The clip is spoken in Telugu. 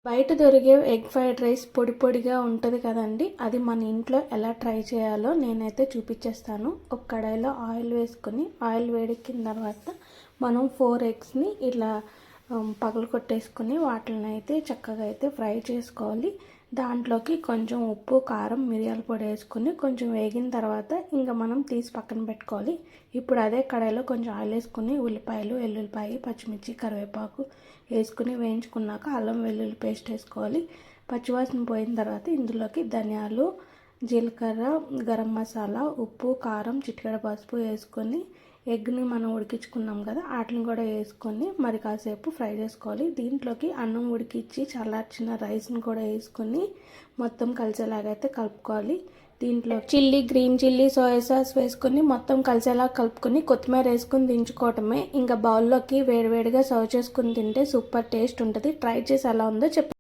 బయట దొరికే ఎగ్ ఫ్రైడ్ రైస్ పొడి పొడిగా ఉంటుంది కదండి, అది మన ఇంట్లో ఎలా ట్రై చేయాలో నేనైతే చూపించేస్తాను. ఒక కడాయిలో ఆయిల్ వేసుకొని ఆయిల్ వేడెక్కిన తర్వాత మనం 4 ఎగ్స్ని ఇలా పగలు కొట్టేసుకొని వాటిని అయితే చక్కగా అయితే ఫ్రై చేసుకోవాలి. దాంట్లోకి కొంచెం ఉప్పు, కారం, మిరియాల పొడి వేసుకొని కొంచెం వేగిన తర్వాత ఇంకా మనం తీసి పక్కన పెట్టుకోవాలి. ఇప్పుడు అదే కడాయిలో కొంచెం ఆయిల్ వేసుకొని ఉల్లిపాయలు, ఎల్లుల్లిపాయ, పచ్చిమిర్చి, కరివేపాకు వేసుకుని వేయించుకున్నాక అల్లం వెల్లుల్లి పేస్ట్ వేసుకోవాలి. పచ్చివాసన పోయిన తర్వాత ఇందులోకి ధనియాలు, జీలకర్ర, గరం మసాలా, ఉప్పు, కారం, చిటికెడ పసుపు వేసుకొని ఎగ్ని మనం ఉడికించుకున్నాం కదా వాటిని కూడా వేసుకొని మరి కాసేపు ఫ్రై చేసుకోవాలి. దీంట్లోకి అన్నం ఉడికించి చల్లార్చిన రైస్ని కూడా వేసుకొని మొత్తం కలిసేలాగైతే కలుపుకోవాలి. దీంట్లో chilli, green chilli, soya sauce వేసుకొని మొత్తం కలిసేలా కలుపుకొని కొత్తిమీర వేసుకొని దించుకోవటమే. ఇంకా బౌల్లోకి వేడివేడిగా సర్వ్ చేసుకుని తింటే సూపర్ టేస్ట్ ఉంటుంది. ట్రై చేసి ఎలా ఉందో చెప్పండి.